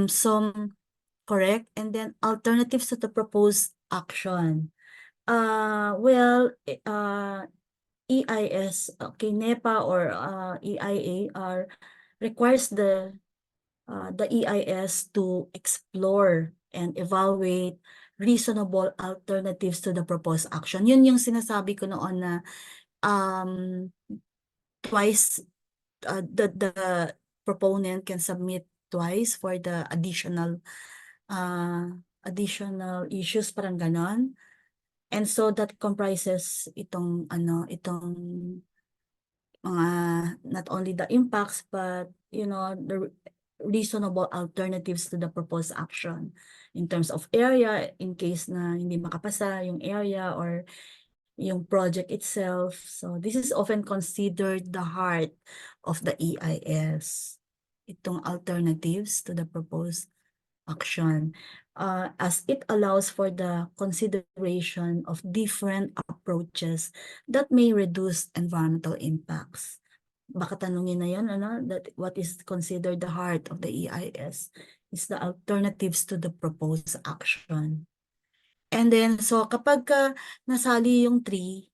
So, correct. And then, alternatives to the proposed action. EIS, okay, NEPA or EIA requires the the EIS to explore and evaluate reasonable alternatives to the proposed action. Yun yung sinasabi ko noon na twice the proponent can submit twice for the additional issues, parang ganon. And so that comprises itong mga not only the impacts but the reasonable alternatives to the proposed action in terms of area in case na hindi makapasa yung area or yung project itself. So this is often considered the heart of the EIS. Itong alternatives to the proposed action, as it allows for the consideration of different approaches that may reduce environmental impacts. Baka tanungin na yun, that what is considered the heart of the EIS is the alternatives to the proposed action. And then, so kapag nasali yung 3,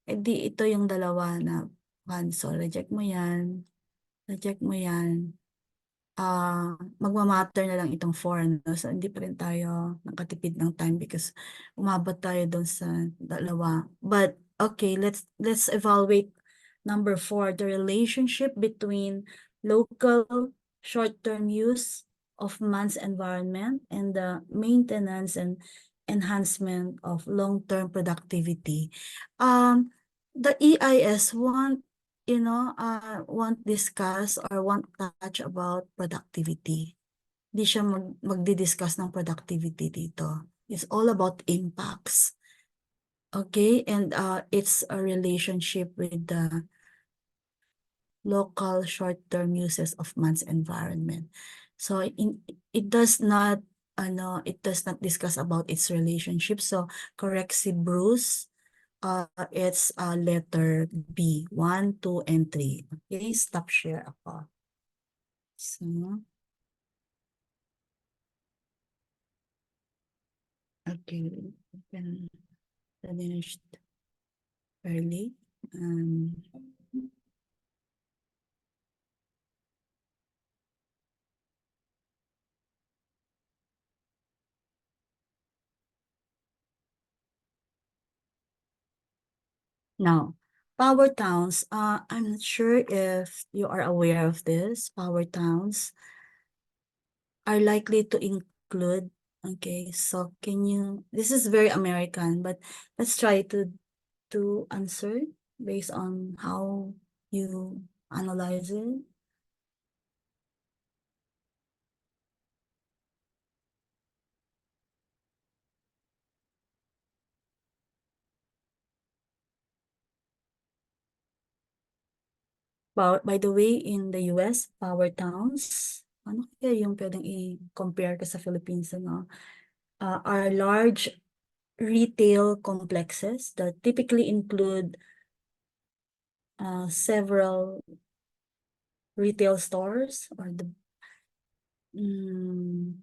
edi ito yung dalawa na cancel. Reject mo yan. Magmamatter na lang itong 4, no? So, hindi pa rin tayo nakatipid ng time because umabot tayo doon sa dalawa. But, okay, let's evaluate number 4, the relationship between local short-term use of man's environment and the maintenance and enhancement of long-term productivity. The EIS won't discuss or won't touch about productivity. Di siya magdi-discuss ng productivity dito. It's all about impacts. Okay, and it's a relationship with the local short-term uses of man's environment. So it does not discuss about its relationship. So correct si Bruce. It's letter B, 1, 2, and 3. Okay, stop share ako. So, okay, finished early. Now, power towns. I'm not sure if you are aware of this. Power towns are likely to include. Okay, so this is very American, but let's try to answer based on how you analyze it. By the way, in the US, power towns, ano kaya yung pwedeng i-compare ka sa Philippines, are large retail complexes that typically include several retail stores or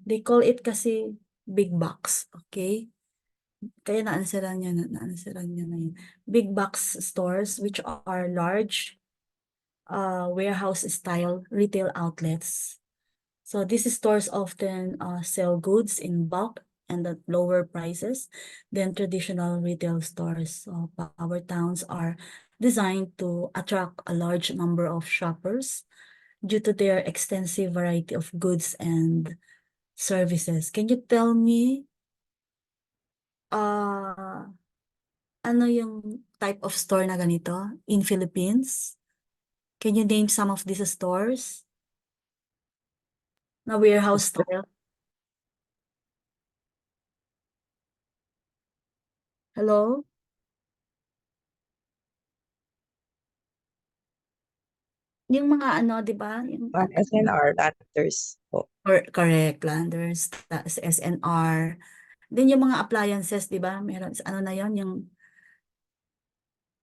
they call it kasi big box, okay? Kaya naansaran niya na yun. Big box stores which are large warehouse-style retail outlets. So these stores often sell goods in bulk and at lower prices than traditional retail stores. So power towns are designed to attract a large number of shoppers due to their extensive variety of goods and services. Can you tell me ano yung type of store na ganito in Philippines? Can you name some of these stores? Na warehouse style? Hello? Yung mga di ba? Yung, SNR, Ladders po. correct, Landers, SNR. Then yung mga appliances, di ba? Meron, ano na yun? Yung,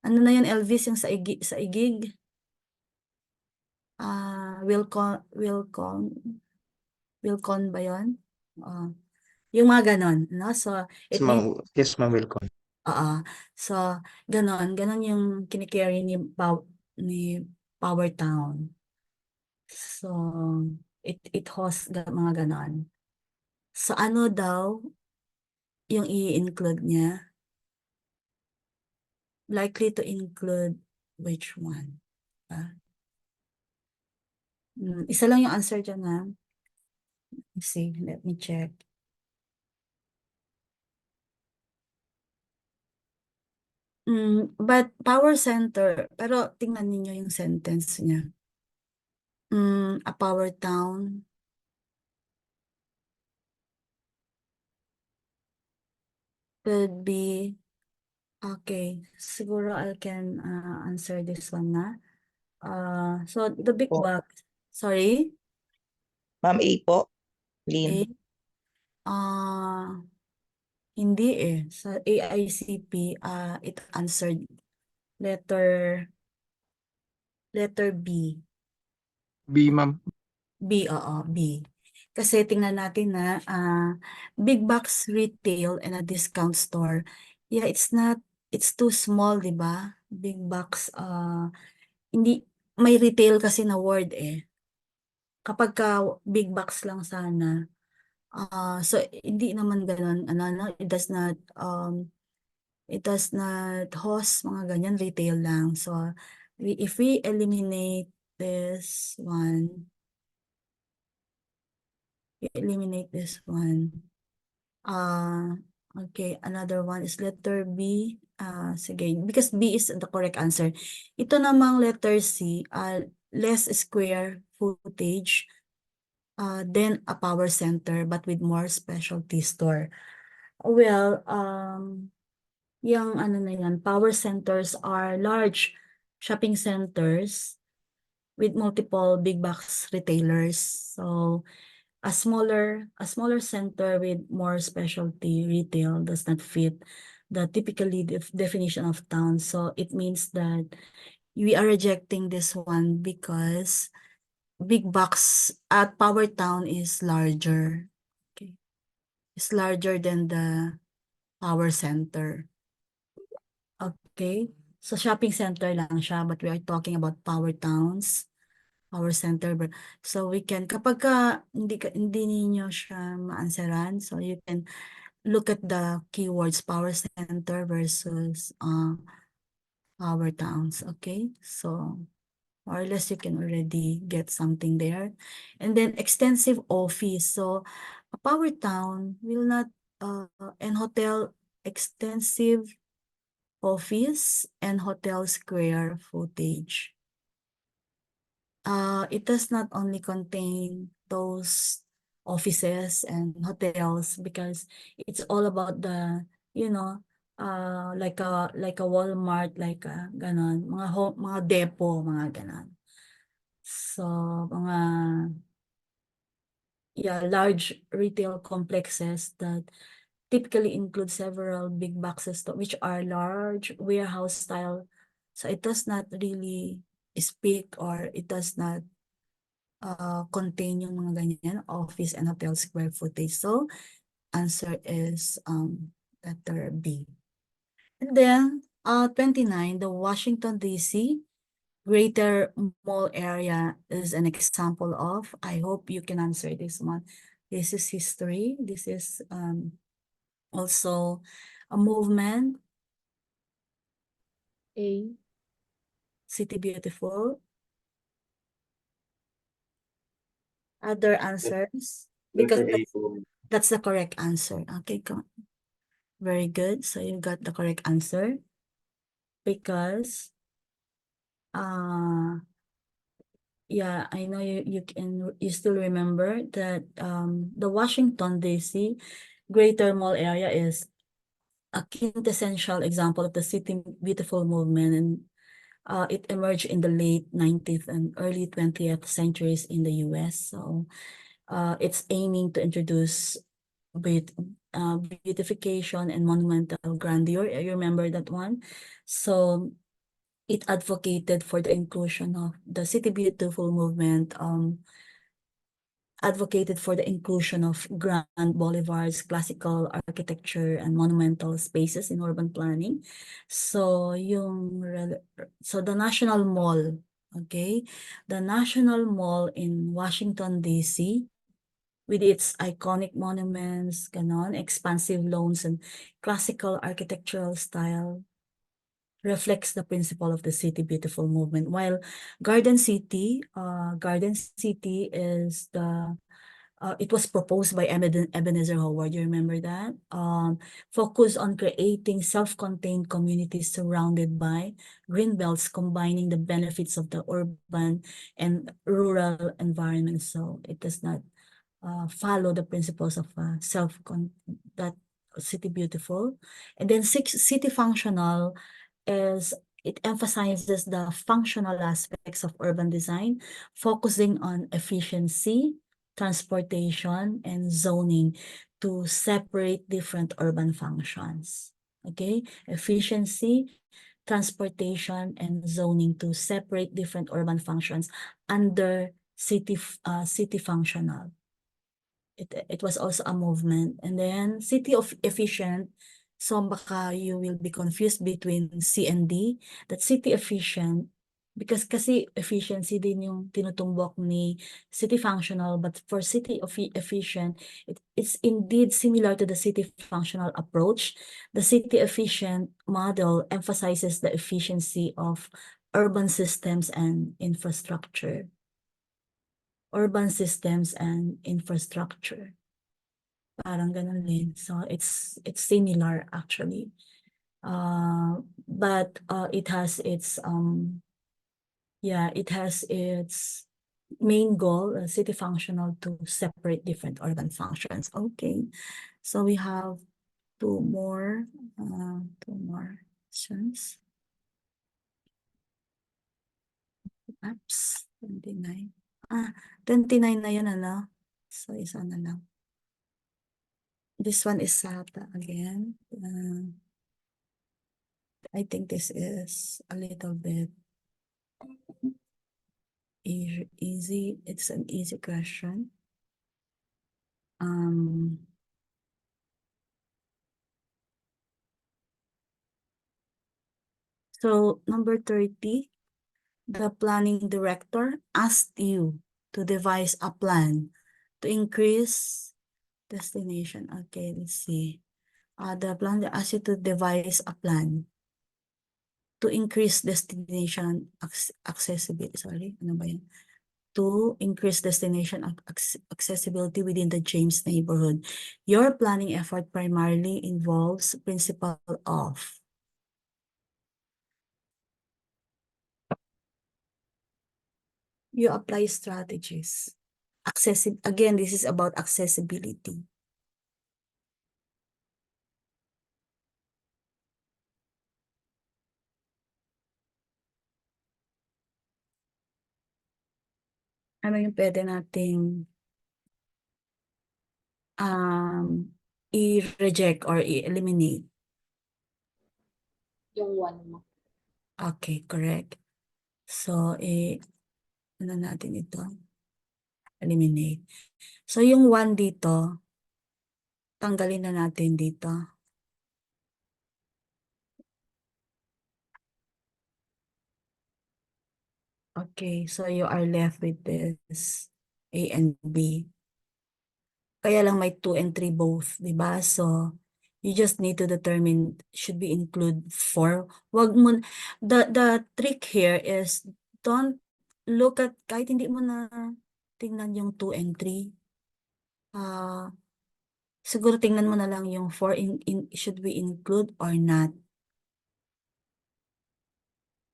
ano na yun, Elvis, yung sa igig? Wilcon ba yun? Yung mga ganon, no? So, it means, Yes, ma'am, welcome. so, ganon yung kinikerry ni Power Town. So, it hosts mga ganon. So, ano daw yung i-include niya? Likely to include which one? Isa lang yung answer dyan, ha? Let's see, let me check. But power center, pero tingnan niyo yung sentence niya. A power town. Could be, okay, siguro I can answer this one na. So the big Po. box, sorry, Ma'am A po. A, Lynn. hindi sa AICP, it answered letter B. B, ma'am. B, oo, B. Kasi tingnan natin na big box retail and a discount store. Yeah, it's too small, di ba? Big box, hindi, may retail kasi na word Kapag ka big box lang sana, so hindi naman ganun, it does not host mga ganyan, retail lang. So, if we eliminate this one, okay, another one is letter B. Sige, because B is the correct answer. Ito namang letter C, less square footage than a power center but with more specialty store. Well, yung ano na yan, power centers are large shopping centers with multiple big box retailers. So a smaller center with more specialty retail does not fit the typically definition of town. So it means that we are rejecting this one because big box at power town is larger. Okay. It's larger than the power center. Okay. So shopping center lang siya, but we are talking about power towns, power center. So we can, kapag hindi ninyo siya ma-answeran, so you can look at the keywords power center versus power towns. Okay. So more or less you can already get something there. And then extensive office. So a power town will not, and hotel, extensive office and hotel square footage. It does not only contain those offices and hotels because it's all about the, like a Walmart, like a ganon, mga depot, mga ganon. So, large retail complexes that typically include several big boxes which are large warehouse style. So it does not really speak, or it does not contain yung mga ganyan, office and hotel square footage. So answer is letter B. And then 29, the Washington DC Greater Mall area is an example of. I hope you can answer this one. This is history. This is also a movement. A. City Beautiful. Other answers? Because Letter A po. that's the correct answer. Okay, very good. So you got the correct answer. Because yeah, I know you still remember that the Washington DC Greater Mall area is a quintessential example of the City Beautiful movement, and it emerged in the late 19th and early 20th centuries in the US. So it's aiming to introduce beautification and monumental grandeur. You remember that one? So it advocated for the inclusion of the City Beautiful movement, advocated for the inclusion of grand boulevards, classical architecture, and monumental spaces in urban planning. So the National Mall, Okay, the National Mall in Washington, D.C., with its iconic monuments, ganon, expansive lawns, and classical architectural style, reflects the principle of the City Beautiful movement. While Garden City is it was proposed by Ebenezer Howard, you remember that? Focus on creating self-contained communities surrounded by green belts, combining the benefits of the urban and rural environment. So it does not follow the principles of that City Beautiful. And then City Functional is it emphasizes the functional aspects of urban design, focusing on efficiency, transportation, and zoning to separate different urban functions. Okay, efficiency, transportation, and zoning to separate different urban functions under city functional. It was also a movement. And then city of efficient, so baka you will be confused between C and D. That city efficient, because kasi efficiency din yung tinutumbok ni city functional, but for city of efficient, it's indeed similar to the city functional approach. The city efficient model emphasizes the efficiency of urban systems and infrastructure. Urban systems and infrastructure. Parang ganun din. So it's similar actually. But it has its main goal, city functional, to separate different urban functions. Okay. So we have two more questions. Oops, 29. 29 na yun, ano? So, isa na lang. This one is SATA again. I think this is a little bit easy. It's an easy question. So, number 30. The planning director asked you to devise a plan to increase destination. Okay, let's see. The plan asked you to devise a plan to increase destination accessibility. Sorry, ano ba yun? To increase destination accessibility within the James neighborhood. Your planning effort primarily involves principle of you apply strategies. Again, this is about accessibility. Ano yung pwede nating i-reject or i-eliminate? Yung one mo. Okay, correct. So, ano natin ito? Eliminate. So, yung one dito, tanggalin na natin dito. Okay, so you are left with this A and B. Kaya lang may 2 and 3 both, di ba? So, you just need to determine, should we include 4? Wag mo, the trick here is, don't look at, kahit hindi mo na tingnan yung 2 and 3, siguro tingnan mo na lang yung 4, should we include or not?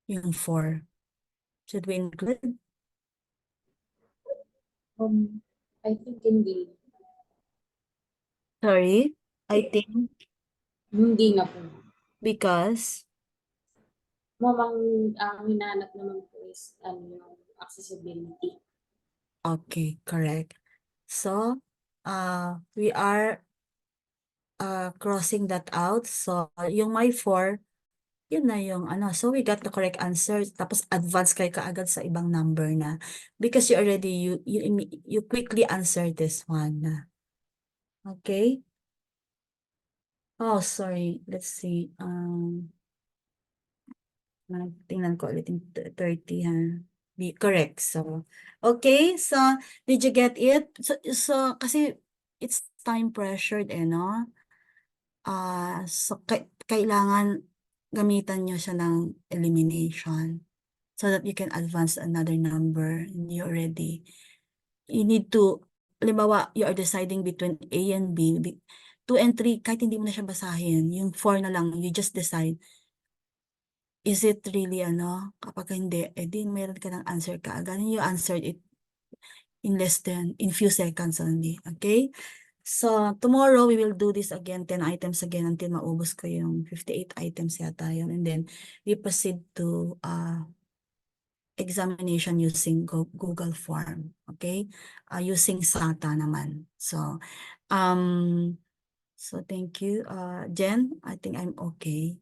Yung 4. Should we include? I think hindi. Sorry, I think Hindi na po. because Ang hinahanap naman po is yung accessibility. okay, correct. So, we are crossing that out. So, yung my 4, yun na yung ano. So, we got the correct answer. Tapos, advance kayo kaagad sa ibang number na. Because you already, you quickly answered this one. Okay? Oh, sorry. Let's see. Tingnan ko ulit yung 30, ha. Be correct. So, okay. So, did you get it? So kasi it's time pressured no? So kailangan gamitan nyo siya ng elimination so that you can advance another number and you already, you need to, halimbawa, you are deciding between A and B, 2 and 3, kahit hindi mo na siya basahin, yung 4 na lang, you just decide, is it really kapag hindi, di meron ka ng answer kaagad, you answered it in few seconds only, okay? So, tomorrow, we will do this again, 10 items again until maubos ko yung 58 items yata yun. And then, we proceed to examination using Google Form, okay? Using SATA naman. So, thank you. Jen, I think I'm okay.